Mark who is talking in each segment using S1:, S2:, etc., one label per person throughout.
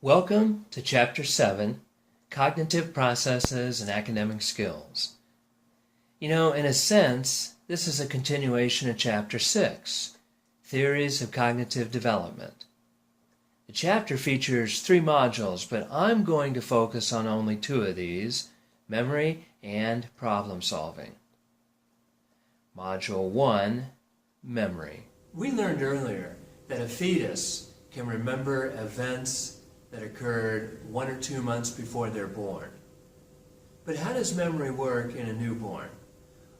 S1: Welcome to Chapter 7, Cognitive Processes and Academic Skills. In a sense, this is a continuation of Chapter 6, Theories of Cognitive Development. The chapter features 3 modules, but I'm going to focus on only 2 of these, memory and problem solving. Module 1, Memory. We learned earlier that a fetus can remember events that occurred 1 or 2 months before they're born. But how does memory work in a newborn?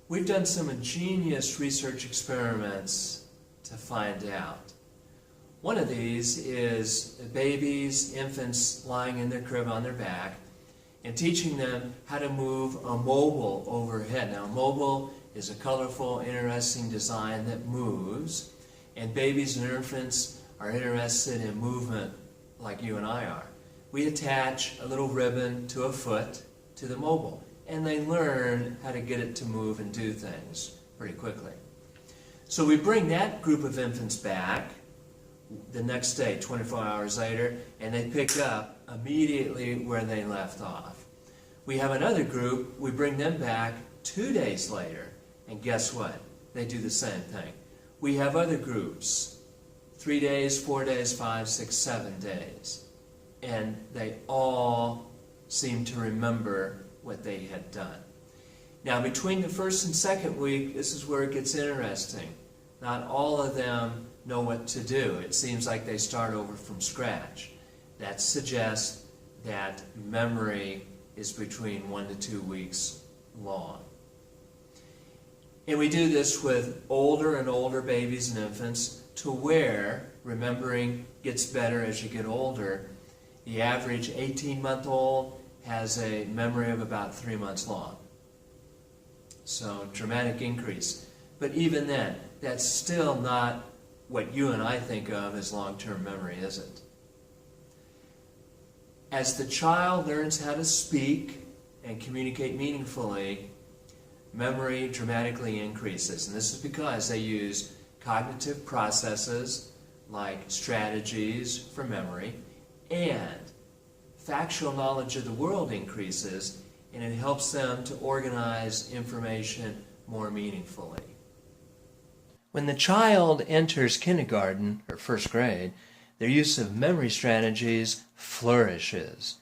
S1: We've done some ingenious research experiments to find out. One of these is babies, infants lying in their crib on their back and teaching them how to move a mobile overhead. Now, a mobile is a colorful, interesting design that moves, and babies and infants are interested in movement like you and I are. We attach a little ribbon to a foot to the mobile, and they learn how to get it to move and do things pretty quickly. So we bring that group of infants back the next day, 24 hours later, and they pick up immediately where they left off. We have another group, we bring them back 2 days later, and guess what? They do the same thing. We have other groups, 3 days, 4 days, 5, 6, 7 days. And they all seem to remember what they had done. Now, between the first and second week, this is where it gets interesting. Not all of them know what to do. It seems like they start over from scratch. That suggests that memory is between 1 to 2 weeks long. And we do this with older and older babies and infants to where remembering gets better as you get older. The average 18-month-old has a memory of about 3 months long. So, dramatic increase. But even then, that's still not what you and I think of as long-term memory, is it? As the child learns how to speak and communicate meaningfully, memory dramatically increases. And this is because they use cognitive processes like strategies for memory, and factual knowledge of the world increases, and it helps them to organize information more meaningfully. When the child enters kindergarten or first grade, their use of memory strategies flourishes.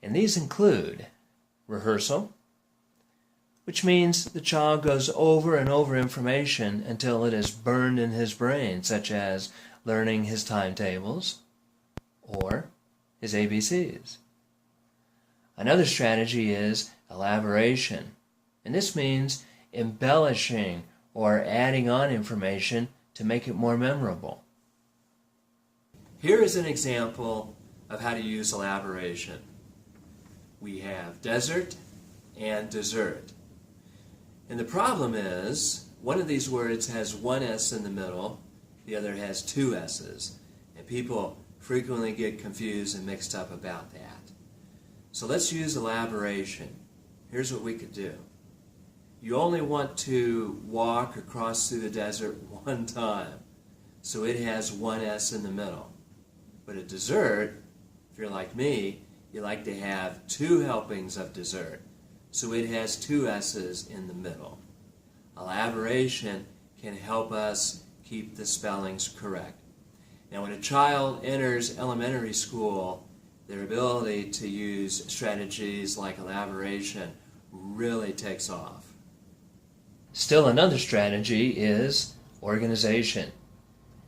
S1: And these include rehearsal, which means the child goes over and over information until it is burned in his brain, such as learning his timetables or his ABCs. Another strategy is elaboration, and this means embellishing or adding on information to make it more memorable. Here is an example of how to use elaboration. We have desert and dessert. And the problem is, one of these words has 1 S in the middle, the other has 2 S's. And people frequently get confused and mixed up about that. So let's use elaboration. Here's what we could do. You only want to walk across through the desert 1 time, so it has 1 S in the middle. But a dessert, if you're like me, you like to have 2 helpings of dessert, so it has 2 S's in the middle. Elaboration can help us keep the spellings correct. Now, when a child enters elementary school, their ability to use strategies like elaboration really takes off. Still another strategy is organization.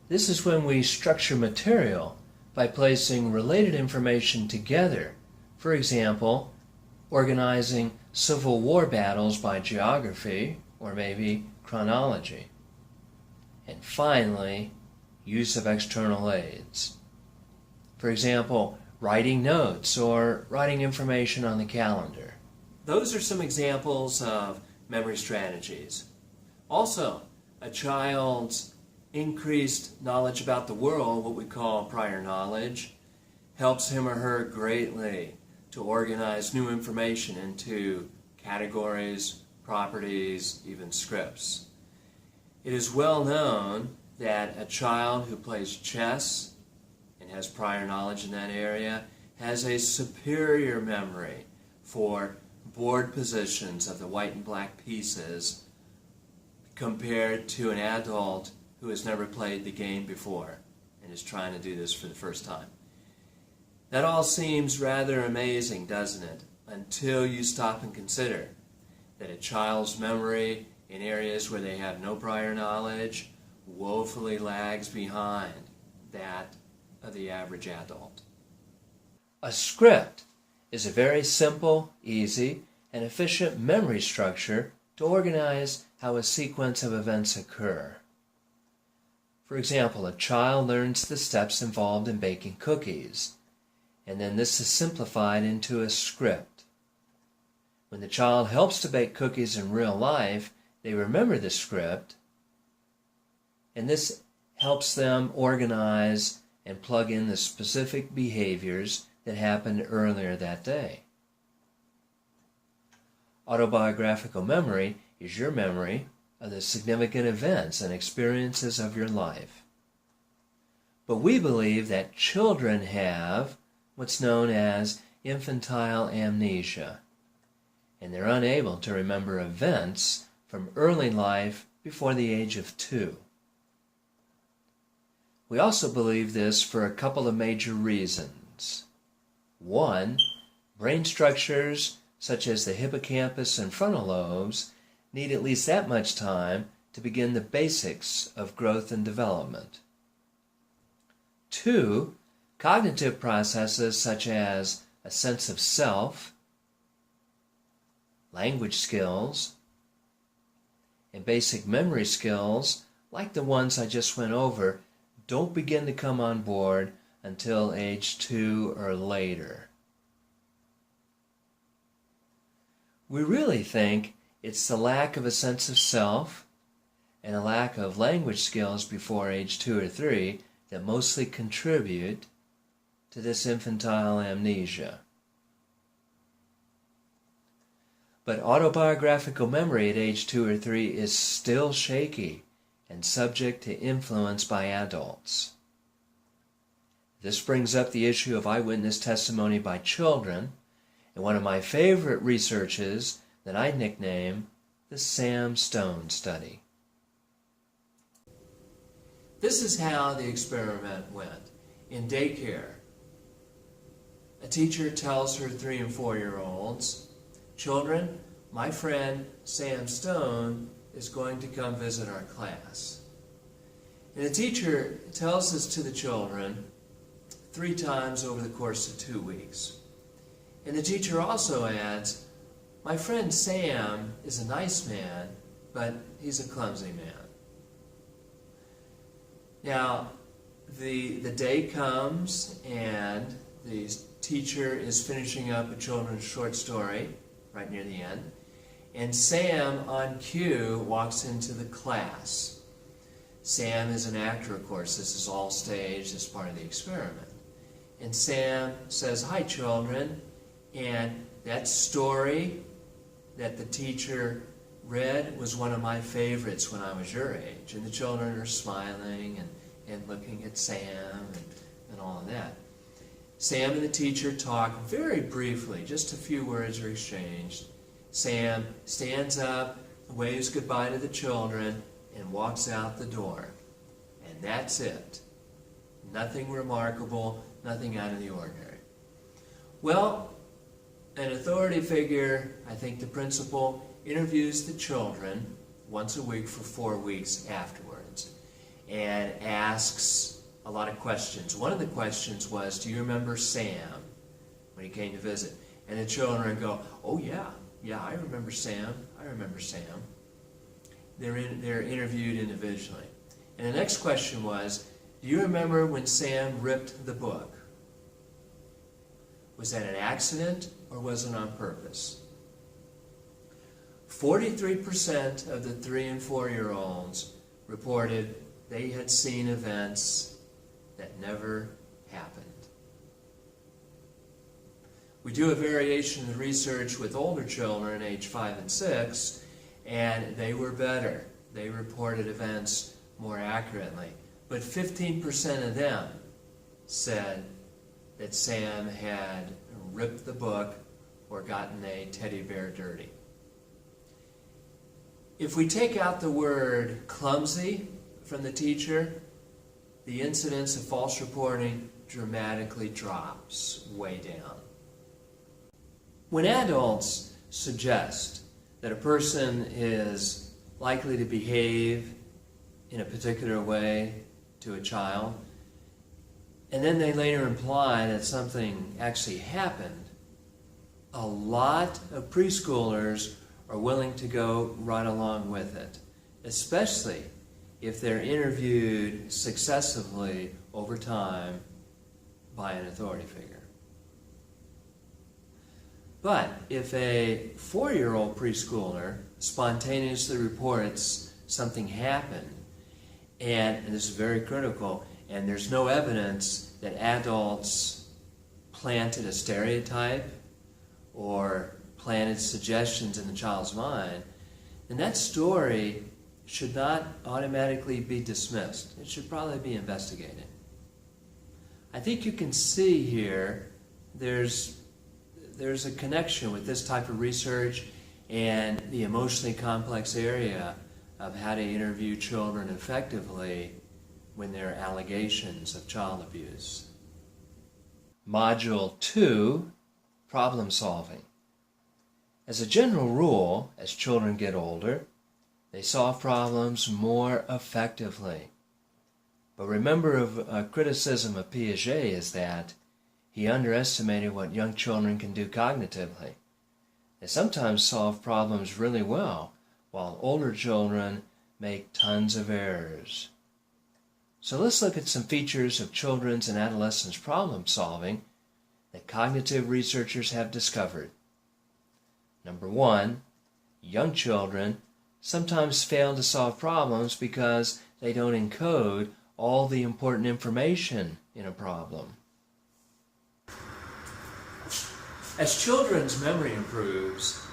S1: This is when we structure material by placing related information together. For example, organizing Civil War battles by geography or maybe chronology. And finally, use of external aids. For example, writing notes or writing information on the calendar. Those are some examples of memory strategies. Also, a child's increased knowledge about the world, what we call prior knowledge, helps him or her greatly to organize new information into categories, properties, even scripts. It is well known that a child who plays chess and and has prior knowledge in that area has a superior memory for board positions of the white and black pieces compared to an adult who has never played the game before and is trying to do this for the first time. That all seems rather amazing, doesn't it? Until you stop and consider that a child's memory in areas where they have no prior knowledge woefully lags behind that of the average adult. A script is a very simple, easy, and efficient memory structure to organize how a sequence of events occur. For example, a child learns the steps involved in baking cookies, and then this is simplified into a script. When the child helps to bake cookies in real life, they remember the script, and this helps them organize and plug in the specific behaviors that happened earlier that day. Autobiographical memory is your memory of the significant events and experiences of your life. But we believe that children have what's known as infantile amnesia, and they're unable to remember events from early life before the age of 2. We also believe this for a couple of major reasons. One, brain structures such as the hippocampus and frontal lobes need at least that much time to begin the basics of growth and development. 2, cognitive processes such as a sense of self, language skills, and basic memory skills, like the ones I just went over, don't begin to come on board until age 2 or later. We really think it's the lack of a sense of self and a lack of language skills before age 2 or 3 that mostly contribute to this infantile amnesia. But autobiographical memory at age 2 or 3 is still shaky and subject to influence by adults. This brings up the issue of eyewitness testimony by children, and one of my favorite researches that I nickname the Sam Stone study. This is how the experiment went. In daycare, a teacher tells her 3 and 4-year-olds, "Children, my friend Sam Stone is going to come visit our class." And the teacher tells this to the children 3 times over the course of 2 weeks. And the teacher also adds, "My friend Sam is a nice man, but he's a clumsy man." Now, the day comes and the teacher is finishing up a children's short story right near the end, and Sam, on cue, walks into the class. Sam is an actor, of course. This is all staged as part of the experiment. And Sam says, "Hi, children." And that story that the teacher read was one of my favorites when I was your age. And the children are smiling and looking at Sam and all of that. Sam and the teacher talk very briefly, just a few words are exchanged. Sam stands up, waves goodbye to the children, and walks out the door. And that's it. Nothing remarkable, nothing out of the ordinary. Well, an authority figure, I think the principal, interviews the children once a week for 4 weeks afterwards and asks a lot of questions. One of the questions was, "Do you remember Sam when he came to visit?" And the children go, "Oh yeah, I remember Sam. I remember Sam." They're interviewed individually. And the next question was, "Do you remember when Sam ripped the book? Was that an accident or was it on purpose?" 43% of the 3 and 4-year-olds reported they had seen events that never happened. We do a variation of research with older children, age 5 and 6, and they were better. They reported events more accurately. But 15% of them said that Sam had ripped the book or gotten a teddy bear dirty. If we take out the word clumsy from the teacher, the incidence of false reporting dramatically drops way down. When adults suggest that a person is likely to behave in a particular way to a child, and then they later imply that something actually happened, a lot of preschoolers are willing to go right along with it, especially if they're interviewed successively over time by an authority figure. But if a 4-year-old preschooler spontaneously reports something happened, and this is very critical, and there's no evidence that adults planted a stereotype or planted suggestions in the child's mind, then that story should not automatically be dismissed. It should probably be investigated. I think you can see here there's a connection with this type of research and the emotionally complex area of how to interview children effectively when there are allegations of child abuse. Module 2, Problem Solving. As a general rule, as children get older, they solve problems more effectively. But remember, a criticism of Piaget is that he underestimated what young children can do cognitively. They sometimes solve problems really well, while older children make tons of errors. So let's look at some features of children's and adolescents' problem solving that cognitive researchers have discovered. Number 1, young children sometimes fail to solve problems because they don't encode all the important information in a problem. As children's memory improves,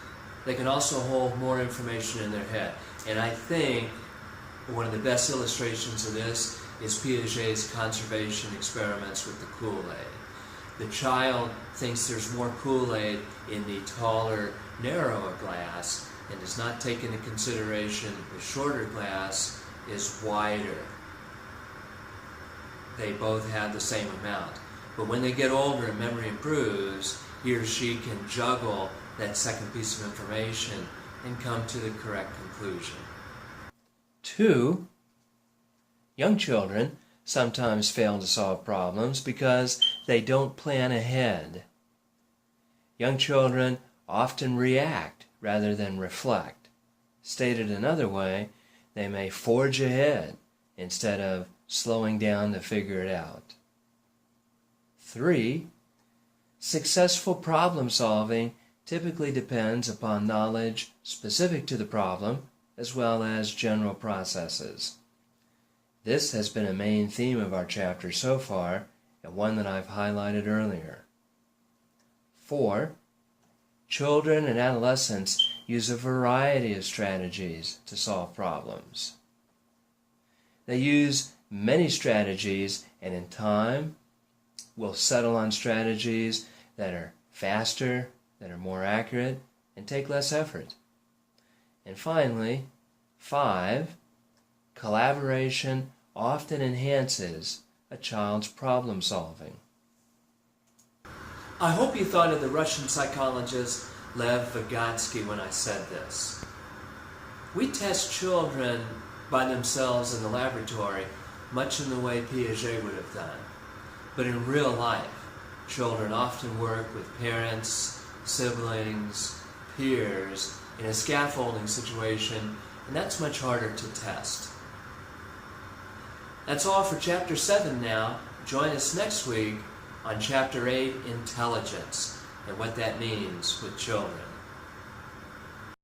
S1: they can also hold more information in their head. And I think one of the best illustrations of this is Piaget's conservation experiments with the Kool-Aid. The child thinks there's more Kool-Aid in the taller, narrower glass and does not take into consideration the shorter glass is wider. They both have the same amount. But when they get older and memory improves, he or she can juggle that second piece of information and come to the correct conclusion. 2, young children sometimes fail to solve problems because they don't plan ahead. Young children often react rather than reflect. Stated another way, they may forge ahead instead of slowing down to figure it out. 3, successful problem solving typically depends upon knowledge specific to the problem as well as general processes. This has been a main theme of our chapter so far, and one that I've highlighted earlier. 4, children and adolescents use a variety of strategies to solve problems. They use many strategies, and in time will settle on strategies that are faster, that are more accurate, and take less effort. And finally, 5, collaboration often enhances a child's problem solving. I hope you thought of the Russian psychologist Lev Vygotsky when I said this. We test children by themselves in the laboratory, much in the way Piaget would have done. But in real life, children often work with parents, siblings, peers in a scaffolding situation, and that's much harder to test. That's all for Chapter 7 now. Join us next week on Chapter 8, Intelligence, and what that means with children.